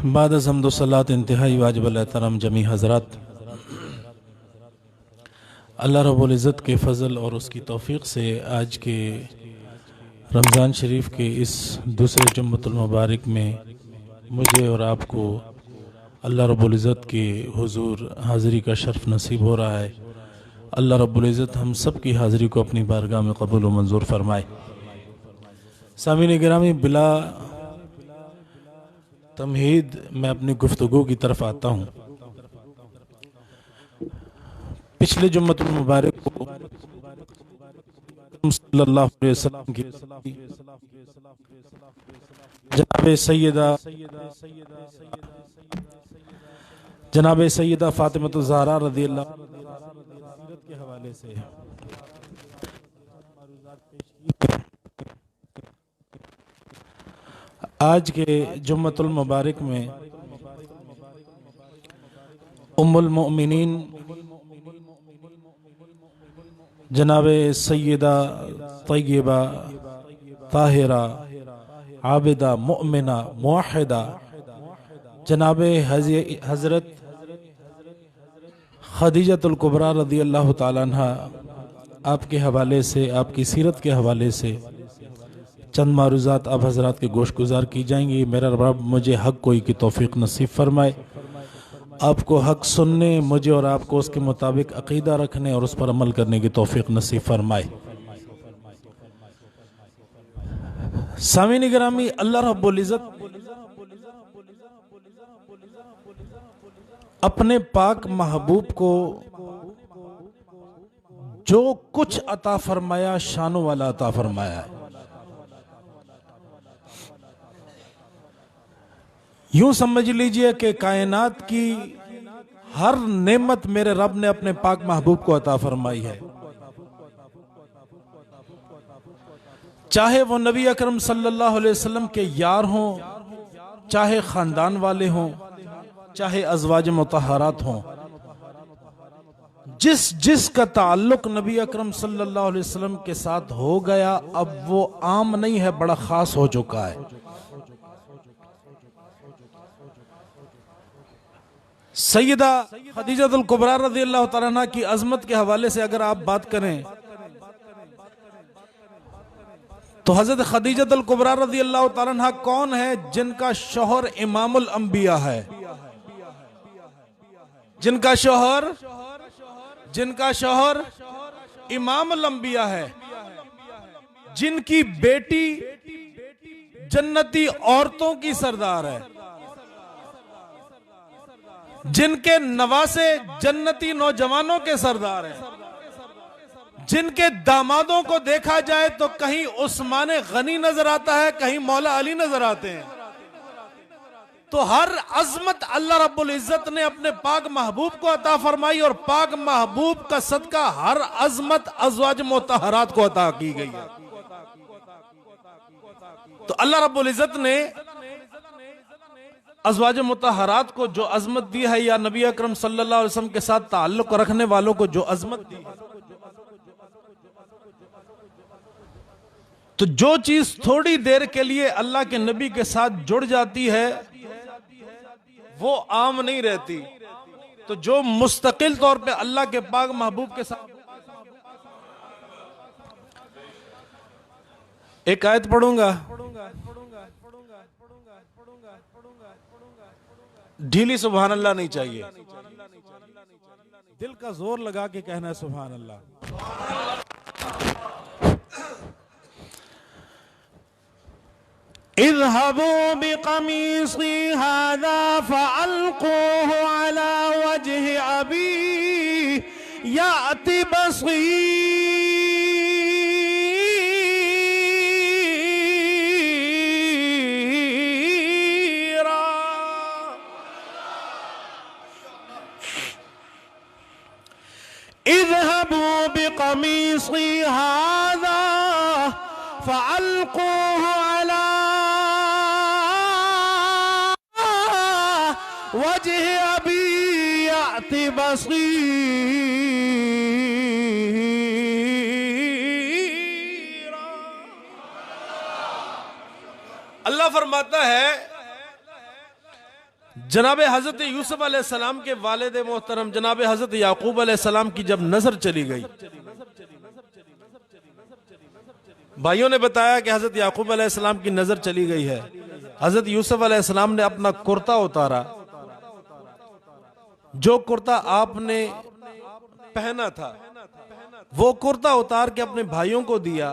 बाद हम्दुसलात इंतहाई वाजिब एहतराम जमी हज़रात, अल्लाह रब्बुल इज़्ज़त के फ़ज़ल और उसकी तौफ़ीक़ से आज के रमज़ान शरीफ के इस दूसरे जुम्मतुल मुबारक में मुझे और आपको अल्लाह रब्बुल इज़्ज़त के हुज़ूर हाज़िरी का शर्फ़ नसीब हो रहा है। अल्लाह रब्बुल इज़्ज़त हम सब की हाज़िरी को अपनी बारगाह में कबूल व मंजूर फरमाए। सामीन गिरामी, बिला तमहीद मैं अपनी गुफ्तगू की तरफ आता हूँ। पिछले जुम्मतुल मुबारक को सल्लल्लाहु अलैहि वसल्लम की जनाब सैयदा फातिमा ज़हरा रज़ियल्लाहु के हवाले से आज के जुम्मतुल मुबारक में उम्मुल मोमिनीन जनाब सैयदा तय्यबा ताहिरा आबिदा मुअमिना मुवहिदा जनाब हज़रत खदीजतुल कुबरा रज़ियल्लाहु ताला अन्हा आपके हवाले से, आपकी सीरत के हवाले से चंद मारूज़ात आप हज़रात के गोश गुजार की जाएंगी। मेरा रब मुझे हक़ कोई की तौफ़ीक़ नसीब फरमाए, आपको हक़ सुनने, मुझे और आपको उसके मुताबिक अक़ीदा रखने और उस पर अमल करने की तौफ़ीक़ नसीब फरमाए। सामीन गिरामी, अल्लाह रब्बुल इज़्ज़त अपने पाक महबूब को जो कुछ अता फरमाया शानो वाला अता फरमाया है। यूं समझ लीजिए कि कायनात की हर नेमत मेरे रब ने अपने पाक महबूब को अता फरमाई है। चाहे वो नबी अकरम सल्लल्लाहु अलैहि वसल्लम के यार हों, चाहे खानदान वाले हों, चाहे अज़वाज मुतहरात हों, जिस का ताल्लुक नबी अकरम सल्लल्लाहु अलैहि वसल्लम के साथ हो गया, अब वो आम नहीं है, बड़ा खास हो चुका है। सैयदा खदीजतुल कुबरा रज़ियल्लाहु ताला अन्हा की अजमत के हवाले से अगर आप बात करें तो हजरत खदीजतुल कुबरा रज़ियल्लाहु ताला अन्हा कौन है? जिनका शौहर इमामुल अंबिया है, जिनका शौहर इमामुल अंबिया है, जिनकी बेटी जन्नती औरतों की सरदार है, जिनके नवासे जन्नती नौजवानों के सरदार हैं, जिनके दामादों को देखा जाए तो कहीं उस्मान गनी नजर आता है, कहीं मौला अली नजर आते हैं। तो हर अजमत अल्लाह रब्बुल इज्जत ने अपने पाक महबूब को अता फरमाई और पाक महबूब का सदका हर अजमत अज़वाज मुतहरात को अता की गई है। तो अल्लाह रब्बुल इज्जत ने अज़वाज मुतहरात को जो अजमत दी है, या नबी अकरम सल्लल्लाहु अलैहि वसल्लम के साथ ताल्लुक रखने वालों को जो अजमत दी है, तो जो चीज थोड़ी देर के लिए अल्लाह के नबी के साथ जुड़ जाती है वो आम नहीं रहती। तो जो मुस्तकिल तौर पे अल्लाह के पाक महबूब के साथ, एक आयत पढ़ूंगा, ढीली सुभान अल्लाह नहीं चाहिए, दिल का जोर लगा के कहना है सुभान अल्लाह। इज़हबू बिक़मीसी हाज़ा फ़अल्क़ूहु अला वजहि अबी याति बसीरा। इज़हबू बिक़मीसी हाज़ा फ़अल्क़ूहु अला वजह अबी याति बसीरा। अल्लाह फरमाता है जनाब हजरत यूसुफ अलैहिस्सलाम के वालिद मोहतरम जनाब हजरत याकूब अलैहिस्सलाम की जब नजर चली गई, भाइयों ने बताया कि हजरत याकूब अलैहिस्सलाम की नजर चली गई है। हजरत यूसुफ अलैहिस्सलाम ने अपना कुर्ता उतारा, जो कुर्ता आपने पहना था वो कुर्ता उतार के अपने भाइयों को दिया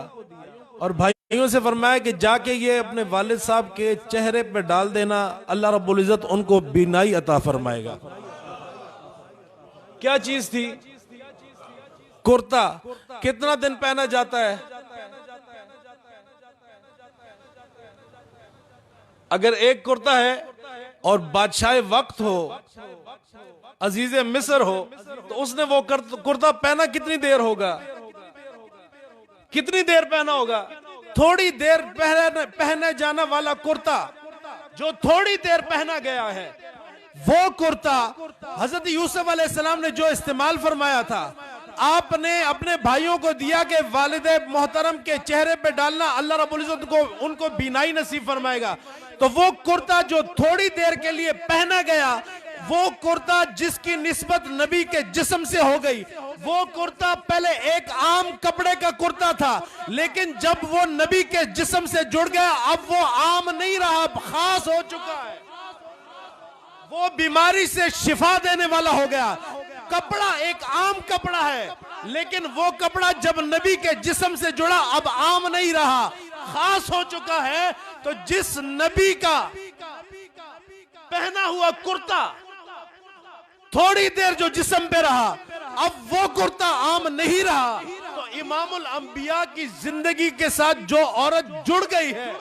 और भाइयों से फरमाया कि जाके ये अपने वालिद साहब के चेहरे पे डाल देना, अल्लाह रब्बुल इज्जत उनको बीनाई अता फरमाएगा। क्या चीज थी? कुर्ता। कितना दिन पहना जाता है? अगर एक कुर्ता है और बादशाह वक्त हो, अजीज मिस्र हो, तो उसने वो कुर्ता पहना कितनी देर होगा? कितनी देर पहना होगा? थोड़ी देर पहने जाने वाला कुर्ता जो थोड़ी देर पहना गया है, वो कुर्ता हजरत यूसुफ अलैहिस्सलाम ने जो इस्तेमाल फरमाया था, आपने अपने भाइयों को दिया कि वालिदे मोहतरम के चेहरे पे डालना, अल्लाह रब्बुल इज्जत को उनको बीनाई नसीब फरमाएगा। तो वो कुर्ता जो थोड़ी देर के लिए पहना गया, वो कुर्ता जिसकी निस्बत नबी के जिस्म से हो गई, वो कुर्ता पहले एक आम कपड़े का कुर्ता था, लेकिन जब वो नबी के जिस्म से जुड़ गया, अब वो आम नहीं रहा, खास हो चुका है। वो बीमारी से शिफा देने वाला हो गया। कपड़ा एक आम कपड़ा है, लेकिन वो कपड़ा जब नबी के जिस्म से जुड़ा, अब आम नहीं रहा, खास हो चुका है। तो जिस नबी का पहना हुआ कुर्ता थोड़ी देर जो जिस्म पे रहा, अब वो कुर्ता आम नहीं रहा। तो इमामुल अंबिया की जिंदगी के साथ जो औरत जुड़ गई है,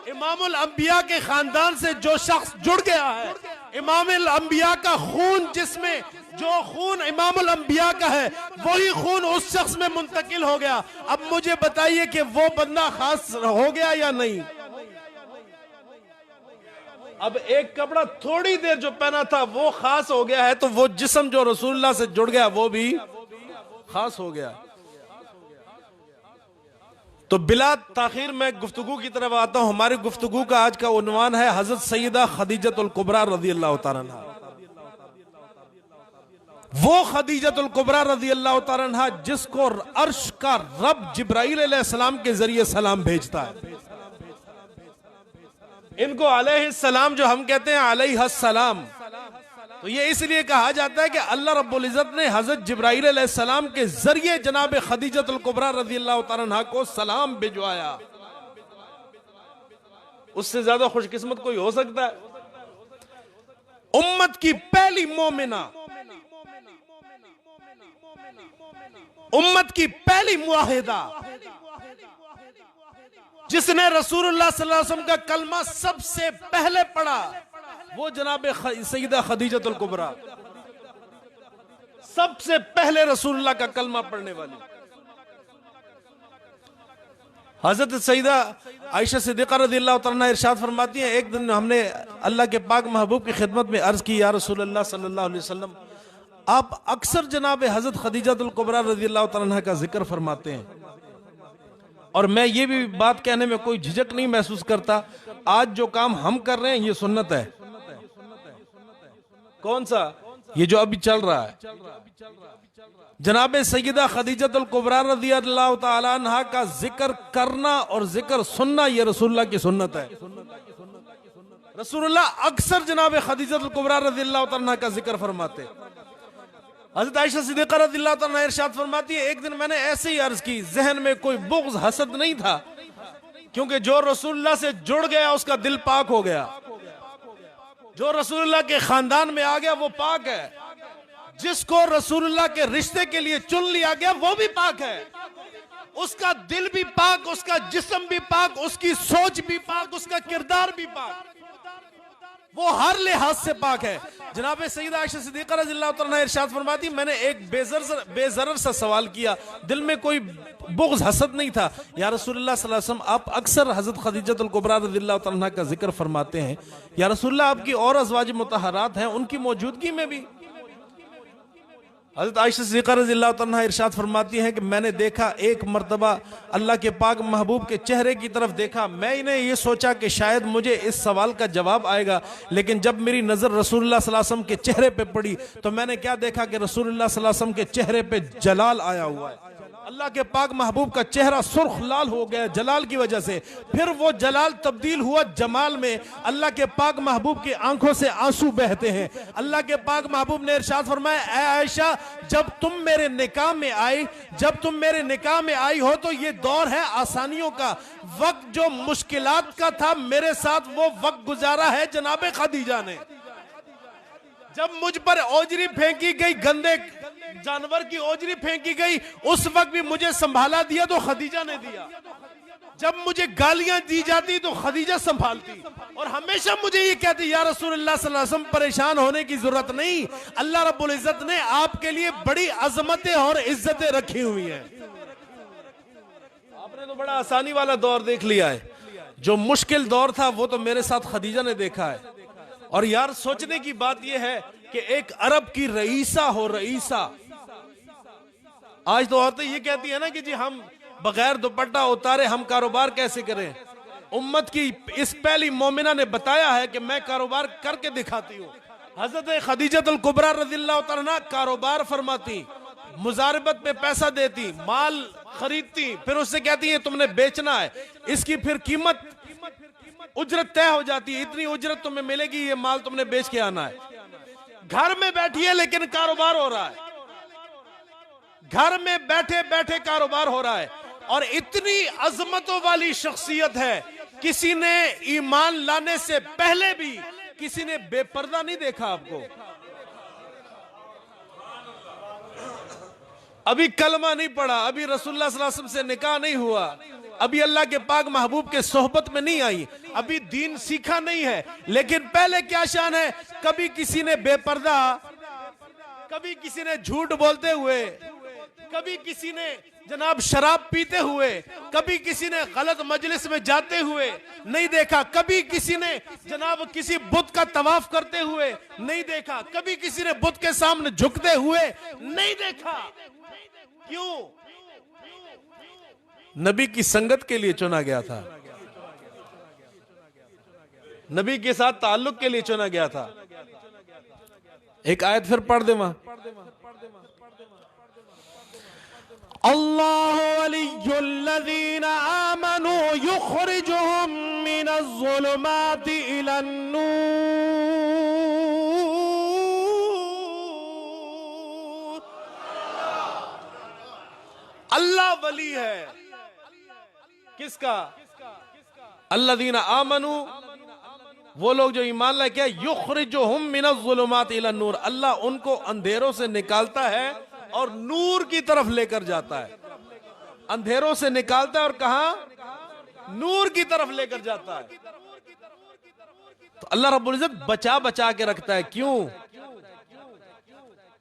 इमामुल अंबिया के खानदान से जो शख्स जुड़ गया है, इमामुल अंबिया का खून जिसमें, जो खून इमामुल अंबिया का है, वही खून उस शख्स में मुंतकिल हो गया। अब मुझे बताइए कि वो बंदा खास हो गया या नहीं? अब एक कपड़ा थोड़ी देर जो पहना था वो खास हो गया है, तो वो जिस्म जो रसूलुल्लाह से जुड़ गया वो भी खास हो गया। तो बिला ताखीर मैं गुफ्तगू की तरफ आता हूं। हमारी गुफ्तगू का आज का उन्वान है हजरत सैयदा खदीजतुल कुबरा रज़ियल्लाहु ताला अन्हा। वो खदीजतुल कुबरा रज़ियल्लाहु ताला अन्हा जिसको अर्श का रब जिब्राईल अलैहिस्सलाम के जरिए सलाम भेजता है। इनको अलैहिस्सलाम जो हम कहते हैं अलैहिस्सलाम, तो ये इसलिए कहा जाता है कि अल्लाह रब्बुल इज्जत ने हजरत जिब्राईल अलैहिस्सलाम के जरिए जनाब खदीजतुल कुबरा रज़ियल्लाहु ताला अन्हा को सलाम भिजवाया। उससे ज्यादा खुशकिस्मत कोई हो सकता है? उम्मत की पहली मोमिना, उम्मत की पहली मुआहिदा, जिसने रसूलुल्लाह सल्लल्लाहु अलैहि वसल्लम का कलमा सबसे पहले पढ़ा, वो जनाब सैयदा खदीजतुल कुबरा, सबसे पहले रसूलुल्लाह का कलमा पढ़ने वाली। हजरत सैयदा आयशा सिद्दीक़ा रज़ियल्लाहु तआला अन्हा इरशाद फरमाती हैं, एक दिन हमने अल्लाह के पाक महबूब की खिदमत में अर्ज की, या रसूलुल्लाह सल्लल्लाहु अलैहि वसल्लम, आप अक्सर जनाब हजरत खदीजतुल कुबरा रज़ियल्लाहु तआला अन्हा का जिक्र फरमाते हैं, और मैं ये भी बात कहने में कोई झिझक नहीं महसूस करता। आज जो काम हम कर रहे हैं ये सुन्नत है। कौन सा? ये जो अभी चल रहा है, जनाब सैयदा खदीजतुल कुबरा रज़ियल्लाहु ताला अन्हा का जिक्र करना और जिक्र सुनना, ये रसूलुल्लाह की सुन्नत है। रसूलुल्लाह अक्सर जनाब खदीजतुल कुबरा रज़ियल्लाहु ताला अन्हा का जिक्र फरमाते। हज़रत आयशा सिद्दीक़ा रज़ियल्लाहु ताला अन्हा इरशाद फरमाती है, एक दिन मैंने ऐसे ही अर्ज की, जहन में कोई बुग़्ज़ हसद नहीं था, क्योंकि जो रसूलुल्लाह से जुड़ गया उसका दिल पाक हो गया, जो रसूलुल्लाह के खानदान में आ गया वो पाक है, जिसको रसूलुल्लाह के रिश्ते के लिए चुन लिया गया वो भी पाक है, उसका दिल भी पाक, उसका जिस्म भी पाक, उसकी सोच भी पाक, उसका किरदार भी पाक, वो हर लिहाज से पाक है। जनाब सैयदा आयशा सिद्दीक़ा रज़ियल्लाहु तआला अन्हा इरशाद फरमाती, मैंने एक बेज़रर सा सवाल किया, दिल में कोई बुग़्ज़ हसद नहीं था, या रसूलुल्लाह सल्लल्लाहु अलैहि वसल्लम आप अक्सर हज़रत खदीजतुल कुबरा रज़ियल्लाहु तआला अन्हा का जिक्र फरमाते हैं, या रसूलुल्लाह आपकी और अज़वाज मुतहरात हैं, उनकी मौजूदगी में भी? हज़रत आयशा सिद्दीक़ा रज़ियल्लाहु तआला इरशाद फरमाती हैं कि मैंने देखा एक मर्तबा अल्लाह के पाक महबूब के चेहरे की तरफ देखा, मैंने ये सोचा कि शायद मुझे इस सवाल का जवाब आएगा, लेकिन जब मेरी नज़र रसूलुल्लाह सल्लल्लाहु अलैहि वसल्लम के चेहरे पे पड़ी तो मैंने क्या देखा कि रसूलुल्लाह सल्लल्लाहु अलैहि वसल्लम के चेहरे पे जलाल आया हुआ है। अल्लाह के पाक महबूब का चेहरा सुर्ख लाल हो गया जलाल की वजह से, फिर वो जलाल तब्दील हुआ जमाल में। अल्लाह के पाक महबूब की आंखों से आंसू बहते हैं। अल्लाह के पाक महबूब ने इरशाद फरमाया, ऐ आयशा जब तुम मेरे निकाह में आई, जब तुम मेरे निकाह में आई हो तो ये दौर है आसानियों का, वक्त जो मुश्किलात का था मेरे साथ वो वक्त गुजारा है जनाबे खदीजा ने। जब मुझ पर ओजरी फेंकी गई, गंदे जानवर की ओजरी फेंकी गई, उस वक्त भी मुझे संभाला दिया तो खदीजा ने दिया। जब मुझे गालियां दी जाती तो खदीजा संभालती और हमेशा मुझे ये कहती, या रसूलुल्लाह सल्लल्लाहु अलैहि वसल्लम परेशान होने की जरूरत नहीं, अल्लाह रब्बुल इज्जत ने आपके लिए बड़ी अजमतें और इज्जतें रखी हुई हैं। आपने तो बड़ा आसानी वाला दौर देख लिया है, जो मुश्किल दौर था वो तो मेरे साथ खदीजा ने देखा है। और यार सोचने की बात यह है कि एक अरब की रईसा हो, रईसा। आज तो औरतें ये कहती है ना कि जी हम बगैर दुपट्टा उतारे हम कारोबार कैसे करें। उम्मत की इस पहली मोमिना ने बताया है कि मैं कारोबार करके दिखाती हूँ। हजरत खदीजतुल कुबरा रज़ियल्लाहु तआला अन्हा कारोबार फरमाती, मुजारबत पे पैसा देती, माल खरीदती, फिर उससे कहती है तुमने बेचना है, इसकी फिर कीमत उजरत तय हो जाती है, इतनी उजरत तुम्हें मिलेगी, ये माल तुमने बेच के आना है। घर में बैठी है लेकिन कारोबार हो रहा है, घर में बैठे बैठे कारोबार हो रहा है। और इतनी अजमतों वाली शख्सियत है, किसी ने ईमान लाने से पहले भी किसी ने बेपर्दा नहीं देखा आपको। अभी कलमा नहीं पढ़ा, अभी रसूलुल्लाह सल्लल्लाहु अलैहि वसल्लम से निकाह नहीं हुआ, अभी अल्लाह के पाक महबूब के सोहबत में नहीं आई, अभी दीन सीखा नहीं है, लेकिन पहले क्या शान है, कभी किसी ने बेपर्दा, कभी किसी ने झूठ बोलते हुए, कभी किसी ने जनाब शराब पीते हुए, कभी किसी ने गलत मजलिस में जाते हुए नहीं देखा, कभी किसी ने जनाब किसी बुत का तवाफ करते हुए नहीं देखा, कभी किसी ने बुत के सामने झुकते हुए नहीं देखा। क्यों? नबी की संगत के लिए चुना गया था, नबी के साथ ताल्लुक के लिए चुना गया था। एक आयत फिर पढ़ दे वहां, अल्लाहु वलियुल्लज़ीना आमनू युखरिजुहुम मिनज़्ज़ुलुमाति इलन्नूर। अल्लाह वली है किसका? अल्लज़ीना आमनू, वो लोग जो ईमान लाए, क्या? युखरिजुहुम मिनज़्ज़ुलुमाति इलन्नूर, अल्लाह उनको अंधेरों से निकालता है और नूर की तरफ लेकर जाता है। अंधेरों से निकालता है और कहां? नूर की तरफ लेकर जाता है। तो अल्लाह रब्बुल इज्जत बचा बचा के रखता है। क्यों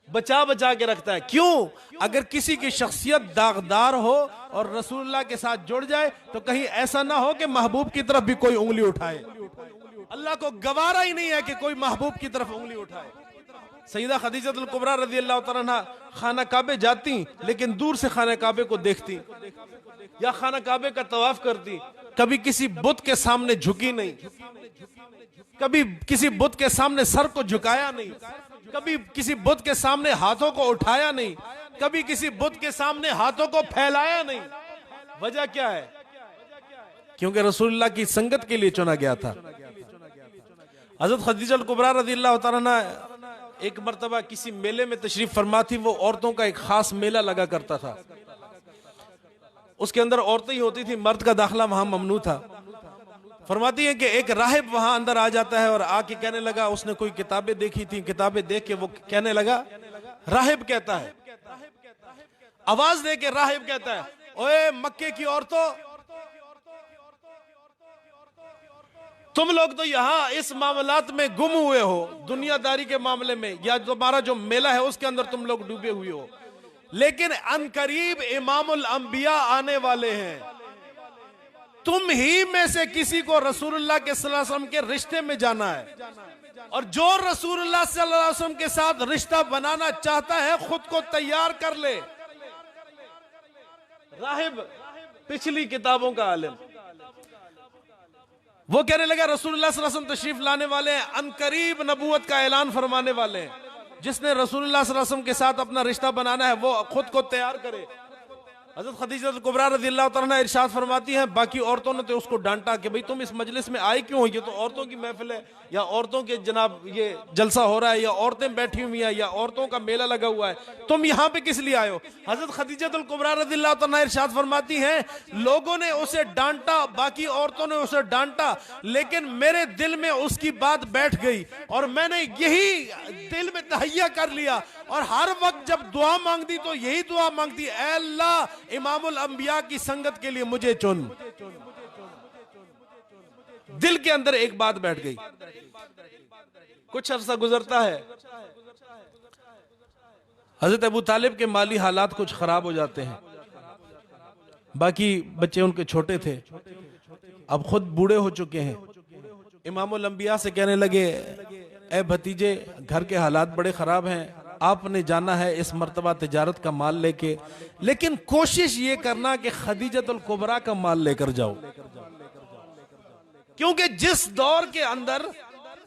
बचा बचा के रखता है? क्यों? अगर किसी की शख्सियत दागदार हो और रसूलुल्लाह के साथ जुड़ जाए तो कहीं ऐसा ना हो कि महबूब की तरफ भी कोई उंगली उठाए। अल्लाह को गवारा ही नहीं है कि कोई महबूब की तरफ उंगली उठाए। सईदा खदीजतुल कुबरा रज़ियल्लाहु तआला अन्हा खाना काबे जाती, लेकिन दूर से खाना काबे को देखती, या खाना काबे का तवाफ करती, कभी किसी बुत के सामने झुकी नहीं, कभी किसी बुत के सामने सर को झुकाया नहीं, कभी किसी बुत के सामने हाथों को उठाया नहीं, कभी किसी बुत के सामने हाथों को फैलाया नहीं। वजह क्या है? क्योंकि रसूलुल्लाह की संगत के लिए चुना गया था। हजरत खदीजतुल कुबरा रज़ियल्लाहु तआला अन्हा एक मर्तबा किसी मेले में तशरीफ फरमा थी। वो औरतों का एक खास मेला लगा करता था, उसके अंदर औरतें ही होती थी, मर्द का दाखिला वहां ममनू था। फरमाती है कि एक राहिब वहां अंदर आ जाता है और आके कहने लगा, उसने कोई किताबें देखी थी, किताबें देख के वो कहने लगा, राहिब कहता है, आवाज दे के राहिब कहता है, ओए मक्के की औरतों, तुम लोग तो यहाँ इस मामलात में गुम हुए हो, दुनियादारी के मामले में, या तुम्हारा जो मेला है उसके अंदर तुम लोग डूबे हुए हो, लेकिन अनकरीब इमामुल अंबिया आने वाले हैं, तुम ही में से किसी को रसूलुल्लाह के सल्लल्लाहु अलैहि वसल्लम के रिश्ते में जाना है, और जो रसूलुल्लाह सल्लल्लाहु अलैहि वसल्लम के साथ रिश्ता बनाना चाहता है खुद को तैयार कर ले। राहिब पिछली किताबों का आलिम, वो कहने लगा रसूलुल्लाह सल्लल्लाहु अलैहि वसल्लम तशरीफ लाने वाले हैं, अनकरीब नबूवत का ऐलान फरमाने वाले हैं। जिसने रसूलुल्लाह सल्लल्लाहु अलैहि वसल्लम के साथ अपना रिश्ता बनाना है वो खुद को तैयार करे। हज़रत खदीजा कुबरा रज़ियल्लाहु तआला अन्हा इरशाद फरमाती हैं, बाकी औरतों ने तो उसको डांटा कि भाई तुम इस मजलिस में आए क्यों हो, ये तो औरतों की महफिल है, या औरतों के जनाब ये जलसा हो रहा है, या औरतें बैठी हुई हैं, या औरतों का मेला लगा हुआ है, तुम यहाँ पे किस लिए आए हो। हज़रत खदीजा कुबरा रज़ियल्लाहु तआला अन्हा इरशाद फरमाती हैं, लोगों ने उसे डांटा, बाकी औरतों ने उसे डांटा, लेकिन मेरे दिल में उसकी बात बैठ गई और मैंने यही दिल में तहैया कर लिया, और हर वक्त जब दुआ मांगती तो यही दुआ मांगती, ऐ अल्लाह इमामुल अंबिया की संगत के लिए मुझे चुन। दिल के अंदर एक बात बैठ गई। कुछ अरसा गुजरता है, हजरत अबू तालिब के माली हालात कुछ खराब हो जाते हैं, बाकी बच्चे उनके छोटे थे, अब खुद बूढ़े हो चुके हैं। इमामुल अंबिया से कहने लगे, ए भतीजे घर के हालात बड़े खराब हैं, आपने जाना है इस मर्तबा तिजारत का माल लेके, लेकिन कोशिश ये करना कि खदीजतुल कुबरा का माल लेकर जाओ, क्योंकि जिस दौर के अंदर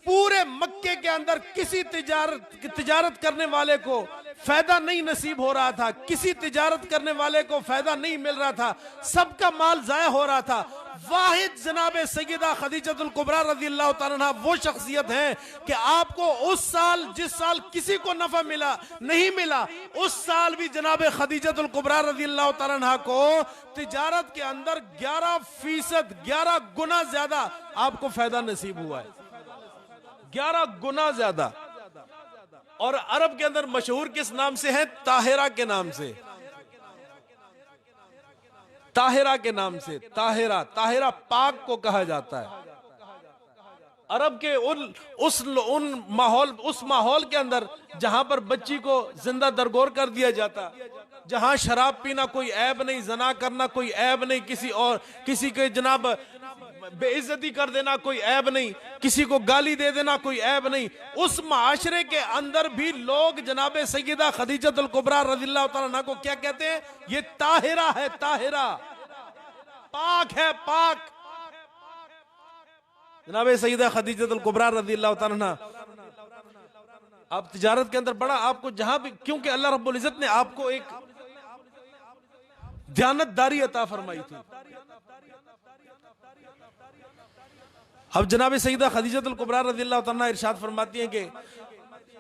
पूरे मक्के के अंदर किसी तिजारत करने वाले को फायदा नहीं नसीब हो रहा था, किसी तिजारत करने वाले को फायदा नहीं मिल रहा था, सबका माल जाया हो रहा था, वाहिद जनाब सैयदा खदीजतुल कुबरा रज़ियल्लाहु तआला अन्हा वो शख्सियत है कि आपको उस साल, जिस साल किसी को नफा मिला नहीं मिला, उस साल भी जनाब खदीजतुल कुबरा रज़ियल्लाहु तआला अन्हा को तिजारत के अंदर 11%, 11 गुना ज्यादा आपको फायदा नसीब हुआ है, 11 गुना ज्यादा। और अरब के अंदर मशहूर किस नाम से है? ताहिरा के नाम से, ताहिरा के नाम से। ताहिरा, ताहिरा पाक को कहा जाता है। अरब के उस माहौल के अंदर जहां पर बच्ची को जिंदा दरगोर कर दिया जाता, जहां शराब पीना कोई ऐब नहीं, जना करना कोई ऐब नहीं, किसी के जनाब बेइज्जती कर देना कोई ऐब नहीं, किसी को गाली दे देना कोई ऐब नहीं, उस माशरे के अंदर भी लोग जनाब सैयदा खदीजतुल कुबरा रज़ियल्लाहु तआला अन्हा को क्या कहते हैं? ये ताहिरा है, ताहिरा, पाक है, पाक। जनाब सैयदा खदीजतुल कुबरा रज़ियल्लाहु तआला अन्हा, आप तिजारत के अंदर बड़ा आपको जहां भी, क्योंकि अल्लाह रब्बुल इज्जत ने आपको एक दयानतदारी अता फरमाई थी। अब जनाब सैयदा खदीजतुल कुबरा रज़ियल्लाहु तआला अन्हा इरशाद फरमाती हैं कि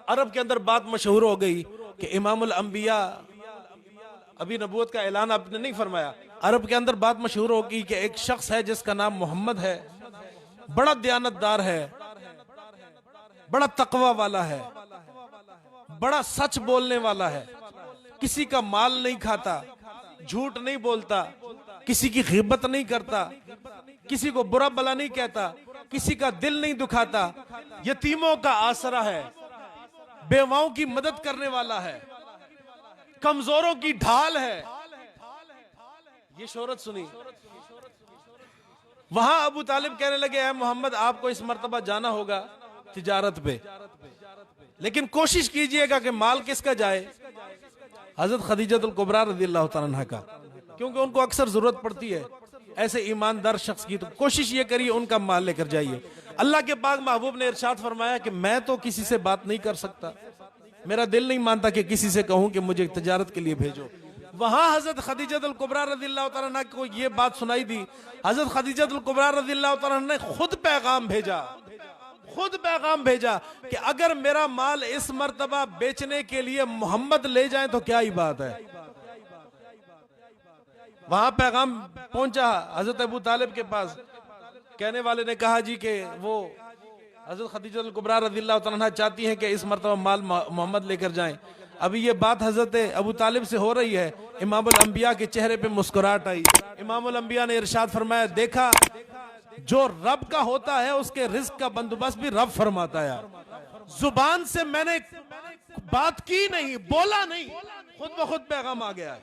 अरब के अंदर बात मशहूर हो गई कि इमामुल अंबिया, अभी नबूवत का ऐलान आपने नहीं फरमाया, अरब के अंदर बात मशहूर हो गई कि एक शख्स है जिसका नाम मोहम्मद है, बड़ा दयानतदार है, बड़ा तकवा वाला है, बड़ा सच बोलने वाला है, किसी का माल नहीं खाता, झूठ नहीं बोलता, किसी की ग़ीबत नहीं करता, किसी को बुरा भला नहीं कहता, किसी का दिल नहीं दुखाता, यतीमों का आसरा है, बेवाओं की मदद करने वाला है, कमजोरों की ढाल है। ये शोहरत सुनी। वहां अबू तालिब कहने लगे, ऐ मोहम्मद आपको इस मर्तबा जाना होगा तिजारत पे, लेकिन कोशिश कीजिएगा कि माल किसका जाए? हजरत खदीजतुल कुबरा रज़ियल्लाहु तआला अन्हा का, क्योंकि उनको अक्सर जरूरत पड़ती है ऐसे ईमानदार शख्स की, तो कोशिश ये करिए उनका माल लेकर जाइए। अल्लाह के पाक महबूब ने इरशाद फरमाया कि मैं तो किसी से बात नहीं कर सकता, मेरा दिल नहीं मानता कि किसी से कहूं कि मुझे तिजारत के लिए भेजो। वहां हजरत खदीजतुल कुबरा रज़ियल्लाहु तआला अन्हा को ये बात सुनाई दी। हजरत खदीजतुल कुबरा रज़ियल्लाहु तआला अन्हा ने खुद पैगाम भेजा, खुद पैगाम भेजा कि अगर मेरा माल इस मर्तबा बेचने के लिए मोहम्मद ले जाए तो क्या ही बात है। वहां पैगाम पहुंचा हजरत अबू तालिब के पास, कहने वाले ने कहा जी कि वो हजरत खदीजतुल कुबरा रज़ियल्लाहु तआला अन्हा चाहती हैं कि इस मर्तबा माल मोहम्मद लेकर जाएं। अभी ये बात हजरत अबू तालिब से हो रही है, इमामुल अंबिया के चेहरे पे मुस्कुराहट आई। इमामुल अंबिया ने इरशाद फरमाया, देखा जो रब का होता है उसके रिज़्क का बंदोबस्त भी रब फरमाता है। जुबान से मैंने बात की नहीं, बोला नहीं, खुद ब खुद पैगाम आ गया है।